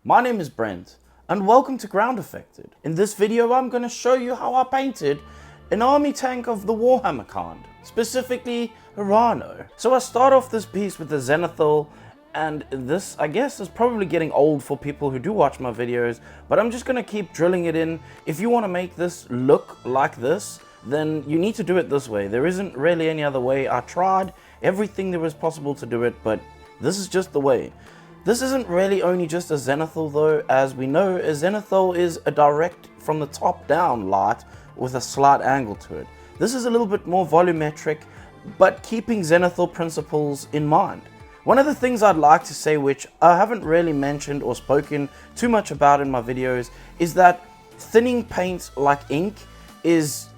My name is Brent and welcome to Groundeffected. In this video I'm going to show you how I painted an army tank of the Warhammer kind, specifically a Rhino. So I start off this piece with the Zenithal, and this I guess is probably getting old for people who do watch my videos, but I'm just going to keep drilling it in. If you want to make this look like this, then you need to do it this way. There isn't really any other way. I tried everything there was possible to do it, but this is just the way. This isn't really only just a Zenithal though. As we know, a Zenithal is a direct from the top down light with a slight angle to it. This is a little bit more volumetric, but keeping Zenithal principles in mind. One of the things I'd like to say, which I haven't really mentioned or spoken too much about in my videos, is that thinning paint like ink is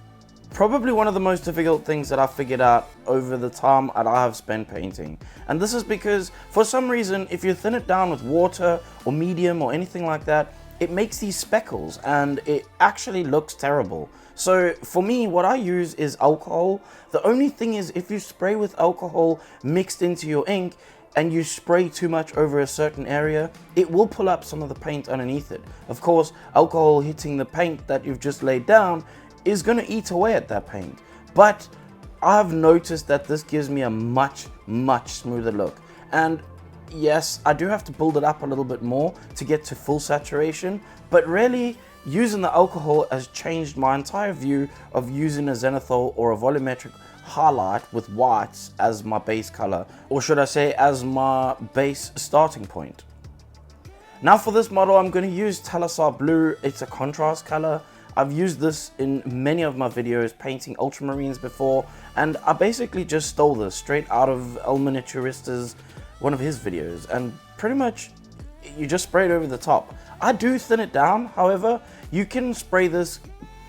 probably one of the most difficult things that I've figured out over the time that I have spent painting. And this is because for some reason, if you thin it down with water or medium or anything like that, it makes these speckles and it actually looks terrible. So for me, what I use is alcohol. The only thing is, if you spray with alcohol mixed into your ink and you spray too much over a certain area, it will pull up some of the paint underneath it. Of course, alcohol hitting the paint that you've just laid down is going to eat away at that paint. But I've noticed that this gives me a much smoother look. And yes, I do have to build it up a little bit more to get to full saturation, but really using the alcohol has changed my entire view of using a Zenithal or a volumetric highlight with whites as my base color, or should I say as my base starting point. Now for this model, I'm going to use Talisar Blue. It's a contrast color. I've used this in many of my videos painting ultramarines before, and I basically just stole this straight out of El Miniaturista's one of his videos, and pretty much you just spray it over the top. I do thin it down, however. You can spray this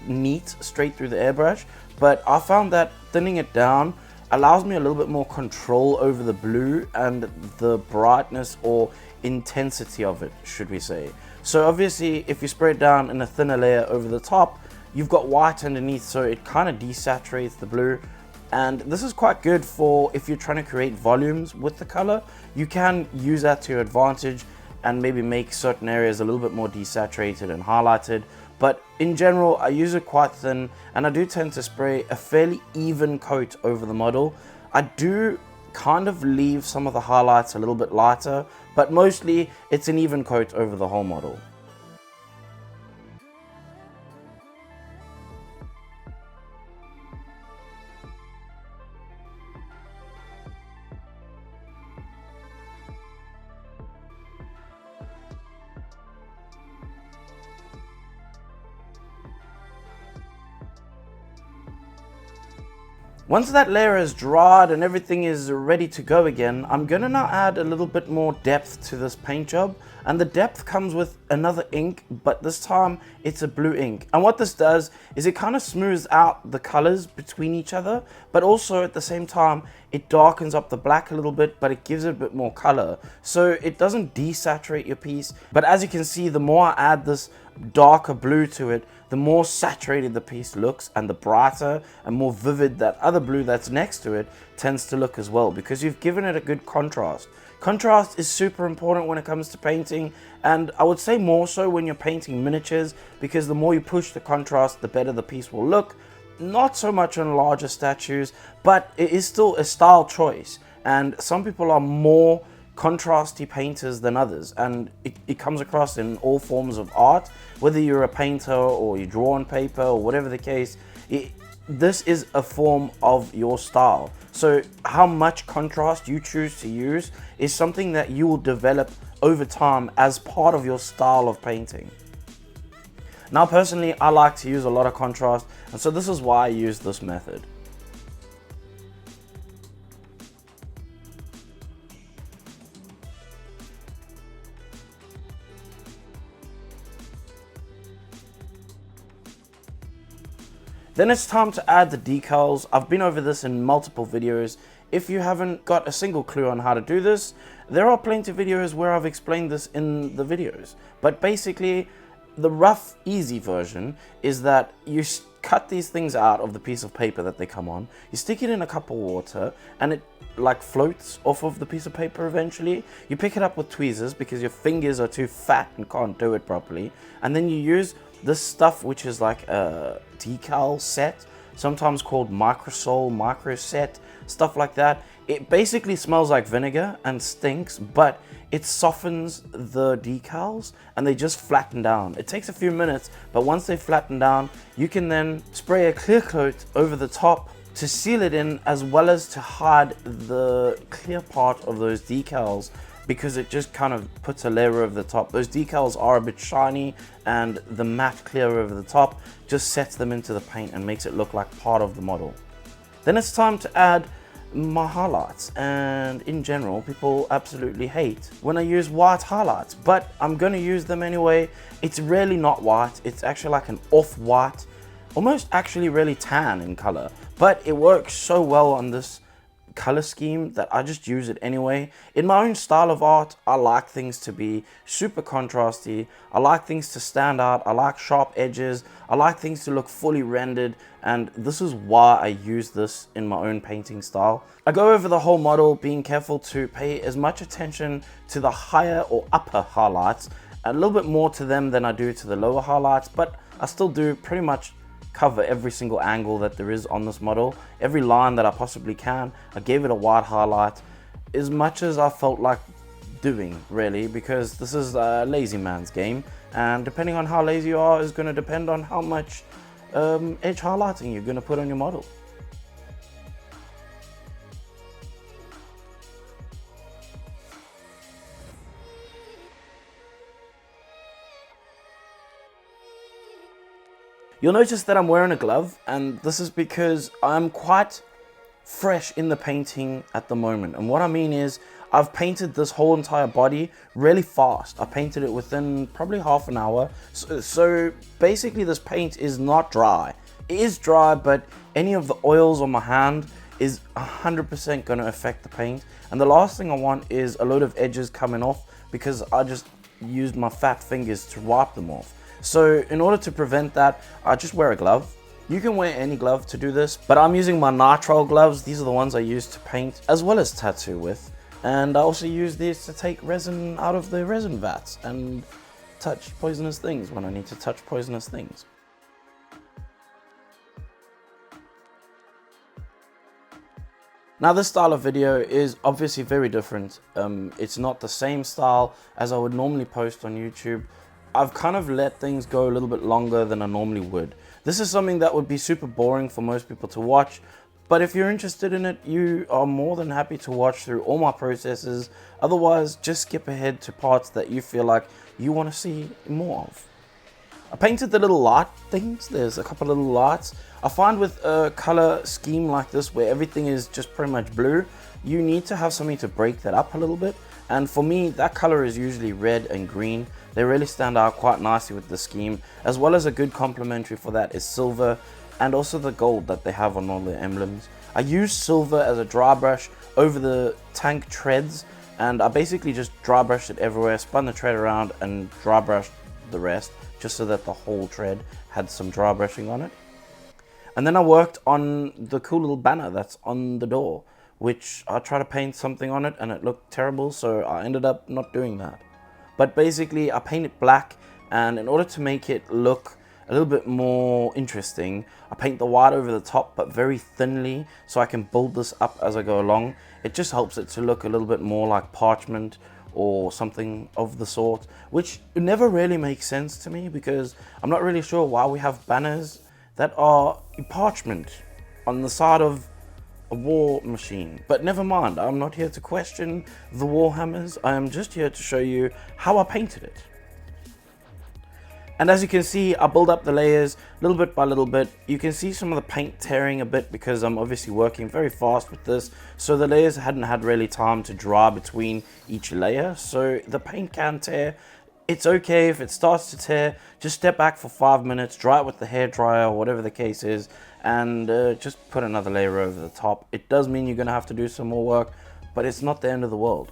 neat straight through the airbrush, but I found that thinning it down allows me a little bit more control over the blue and the brightness or intensity of it, should we say. So obviously if you spray it down in a thinner layer over the top, you've got white underneath, so it kind of desaturates the blue. And this is quite good for if you're trying to create volumes with the color. You can use that to your advantage and maybe make certain areas a little bit more desaturated and highlighted. But in general, I use it quite thin, and I do tend to spray a fairly even coat over the model. I do kind of leave some of the highlights a little bit lighter, but mostly it's an even coat over the whole model. Once that layer is dried and everything is ready to go again, I'm going to now add a little bit more depth to this paint job. And the depth comes with another ink, but this time it's a blue ink. And what this does is it kind of smooths out the colors between each other, but also at the same time it darkens up the black a little bit, but it gives it a bit more color. So it doesn't desaturate your piece. But as you can see, the more I add this darker blue to it, the more saturated the piece looks, and the brighter and more vivid that other blue that's next to it tends to look as well, because you've given it a good contrast. Contrast is super important when it comes to painting, and I would say more so when you're painting miniatures, because the more you push the contrast, the better the piece will look. Not so much on larger statues, but it is still a style choice, and some people are more contrasty painters than others, and it comes across in all forms of art, whether you're a painter or you draw on paper or whatever the case. This is a form of your style. So how much contrast you choose to use is something that you will develop over time as part of your style of painting. Now personally, I like to use a lot of contrast, and so this is why I use this method. Then it's time to add the decals. I've been over this in multiple videos. If you haven't got a single clue on how to do this, there are plenty of videos where I've explained this in the videos. But basically, the rough, easy version is that you cut these things out of the piece of paper that they come on. You stick it in a cup of water and it like floats off of the piece of paper eventually. You pick it up with tweezers because your fingers are too fat and can't do it properly. And then you use this stuff, which is like a decal set, sometimes called microsol, micro set, stuff like that. It basically smells like vinegar and stinks, but it softens the decals and they just flatten down. It takes a few minutes, but once they flatten down, you can then spray a clear coat over the top to seal it in, as well as to hide the clear part of those decals, because it just kind of puts a layer over the top. Those decals are a bit shiny, and the matte clear over the top just sets them into the paint and makes it look like part of the model. Then it's time to add my highlights, and in general people absolutely hate when I use white highlights, but I'm going to use them anyway. It's really not white, it's actually like an off-white, almost actually really tan in color, but it works so well on this color scheme that I just use it anyway. In my own style of art, I like things to be super contrasty, I like things to stand out, I like sharp edges, I like things to look fully rendered, and this is why I use this in my own painting style. I go over the whole model, being careful to pay as much attention to the higher or upper highlights, a little bit more to them than I do to the lower highlights, but I still do pretty much cover every single angle that there is on this model. Every line that I possibly can, I gave it a white highlight, as much as I felt like doing, really, because this is a lazy man's game, and depending on how lazy you are is going to depend on how much edge highlighting you're going to put on your model. You'll notice that I'm wearing a glove, and this is because I'm quite fresh in the painting at the moment. And what I mean is, I've painted this whole entire body really fast. I painted it within probably half an hour. So basically this paint is not dry. It is dry, but any of the oils on my hand is 100% going to affect the paint. And the last thing I want is a load of edges coming off, because I just used my fat fingers to wipe them off. So in order to prevent that, I just wear a glove. You can wear any glove to do this, but I'm using my nitrile gloves. These are the ones I use to paint as well as tattoo with. And I also use these to take resin out of the resin vats and touch poisonous things when I need to touch poisonous things. Now this style of video is obviously very different. It's not the same style as I would normally post on YouTube. I've kind of let things go a little bit longer than I normally would. This is something that would be super boring for most people to watch, but if you're interested in it, you are more than happy to watch through all my processes. Otherwise, just skip ahead to parts that you feel like you want to see more of. I painted the little light things. There's a couple little lights. I find with a color scheme like this, where everything is just pretty much blue, you need to have something to break that up a little bit. And for me, that color is usually red and green. They really stand out quite nicely with the scheme, as well as a good complementary for that is silver and also the gold that they have on all the emblems. I use silver as a dry brush over the tank treads, and I basically just dry brushed it everywhere, spun the tread around and dry brushed the rest, just so that the whole tread had some dry brushing on it. And then I worked on the cool little banner that's on the door, which I tried to paint something on it and it looked terrible, so I ended up not doing that. But basically I paint it black, and in order to make it look a little bit more interesting, I paint the white over the top, but very thinly, so I can build this up as I go along. It just helps it to look a little bit more like parchment or something of the sort, which never really makes sense to me, because I'm not really sure why we have banners that are parchment on the side of a war machine. But never mind, I'm not here to question the Warhammers. I am just here to show you how I painted it. And as you can see, I build up the layers little bit by little bit. You can see some of the paint tearing a bit because I'm obviously working very fast with this, so the layers hadn't had really time to dry between each layer, so the paint can tear. It's okay if it starts to tear, just step back for 5 minutes, dry it with the hairdryer or whatever the case is, and just put another layer over the top. It does mean you're going to have to do some more work, but it's not the end of the world.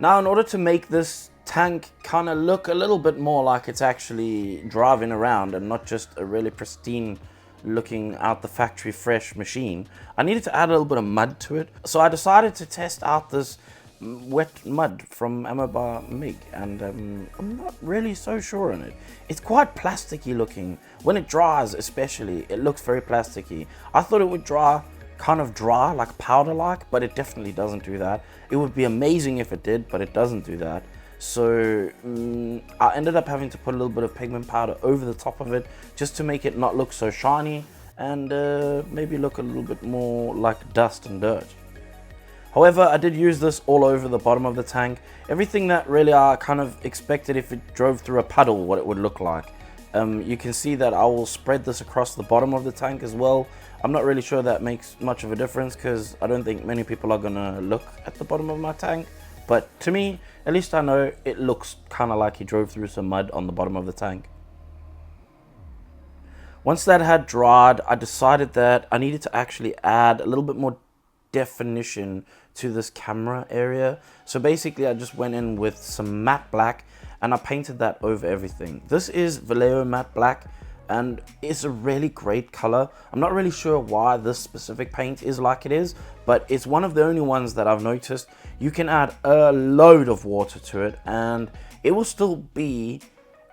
Now, in order to make this tank kind of look a little bit more like it's actually driving around and not just a really pristine looking out the factory fresh machine, I needed to add a little bit of mud to it. So I decided to test out this wet mud from Ammo by Mig, and I'm not really so sure on it. It's quite plasticky looking. When it dries especially, it looks very plasticky. I thought it would dry kind of dry, like powder like, but it definitely doesn't do that. It would be amazing if it did, but it doesn't do that. So I ended up having to put a little bit of pigment powder over the top of it just to make it not look so shiny and maybe look a little bit more like dust and dirt. However, I did use this all over the bottom of the tank. Everything that really I kind of expected if it drove through a puddle, what it would look like. You can see that I will spread this across the bottom of the tank as well. I'm not really sure that makes much of a difference because I don't think many people are gonna look at the bottom of my tank. But to me, at least I know it looks kind of like he drove through some mud on the bottom of the tank. Once that had dried, I decided that I needed to actually add a little bit more definition to this camera area. So basically I just went in with some matte black and I painted that over everything. This is Vallejo matte black and it's a really great color. I'm not really sure why this specific paint is like it is, but it's one of the only ones that I've noticed you can add a load of water to it and it will still be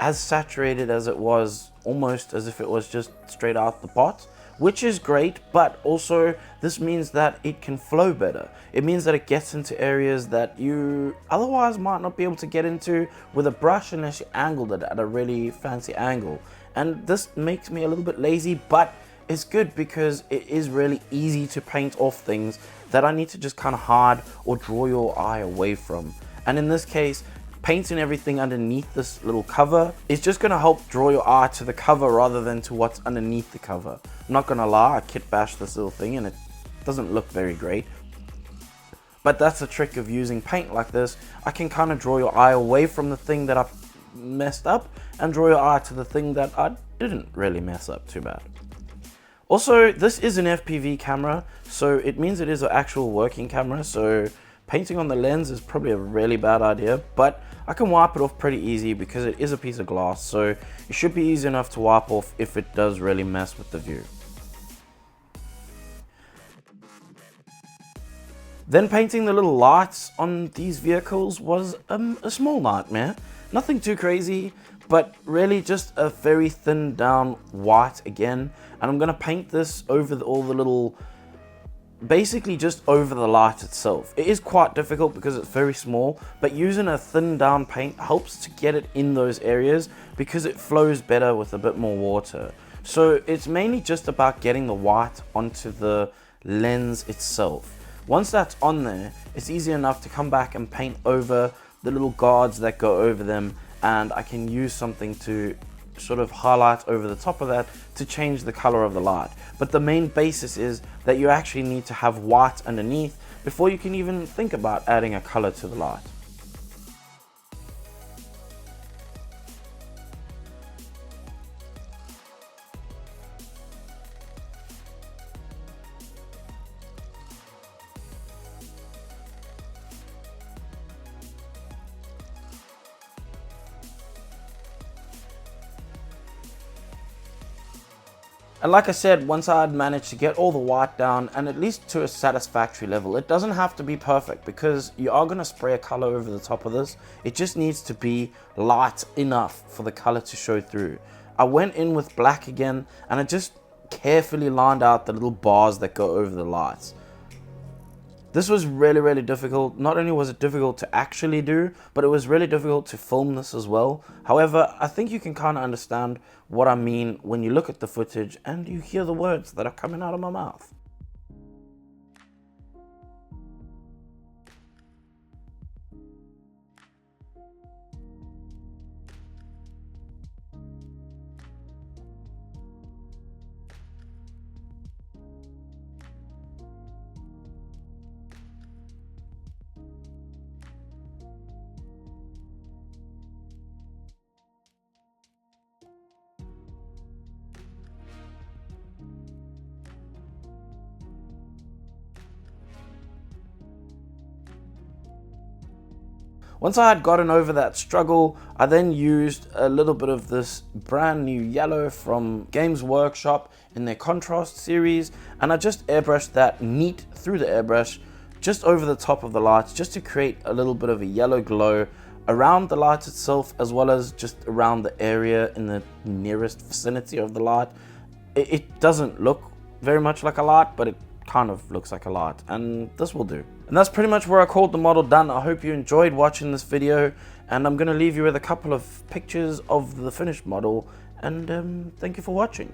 as saturated as it was, almost as if it was just straight out the pot, which is great. But also this means that it can flow better. It means that it gets into areas that you otherwise might not be able to get into with a brush unless you angled it at a really fancy angle. And this makes me a little bit lazy, but it's good because it is really easy to paint off things that I need to just kind of hide or draw your eye away from. And in this case, painting everything underneath this little cover is just going to help draw your eye to the cover rather than to what's underneath the cover. I'm not going to lie, I kit bashed this little thing and it doesn't look very great. But that's the trick of using paint like this. I can kind of draw your eye away from the thing that I messed up and draw your eye to the thing that I didn't really mess up too bad. Also, this is an FPV camera, so it means it is an actual working camera, so painting on the lens is probably a really bad idea, but I can wipe it off pretty easy because it is a piece of glass, so it should be easy enough to wipe off if it does really mess with the view. Then painting the little lights on these vehicles was a small nightmare. Nothing too crazy, but really just a very thin down white again. And I'm going to paint this over all the little, basically just over the light itself. It is quite difficult because it's very small, but using a thin down paint helps to get it in those areas because it flows better with a bit more water. So it's mainly just about getting the white onto the lens itself. Once that's on there, it's easy enough to come back and paint over the little guards that go over them, and I can use something to sort of highlight over the top of that to change the color of the light. But the main basis is that you actually need to have white underneath before you can even think about adding a color to the light. And like I said, once I had managed to get all the white down and at least to a satisfactory level, it doesn't have to be perfect because you are going to spray a color over the top of this. It just needs to be light enough for the color to show through. I went in with black again and I just carefully lined out the little bars that go over the lights. This was really difficult. Not only was it difficult to actually do, but it was really difficult to film this as well. However, I think you can kind of understand what I mean when you look at the footage and you hear the words that are coming out of my mouth. Once I had gotten over that struggle, I then used a little bit of this brand new yellow from Games Workshop in their contrast series, and I just airbrushed that neat through the airbrush just over the top of the lights, just to create a little bit of a yellow glow around the light itself, as well as just around the area in the nearest vicinity of the light. It doesn't look very much like a light, but it kind of looks like a light, and this will do. And that's pretty much where I called the model done. I hope you enjoyed watching this video, and I'm going to leave you with a couple of pictures of the finished model, and thank you for watching.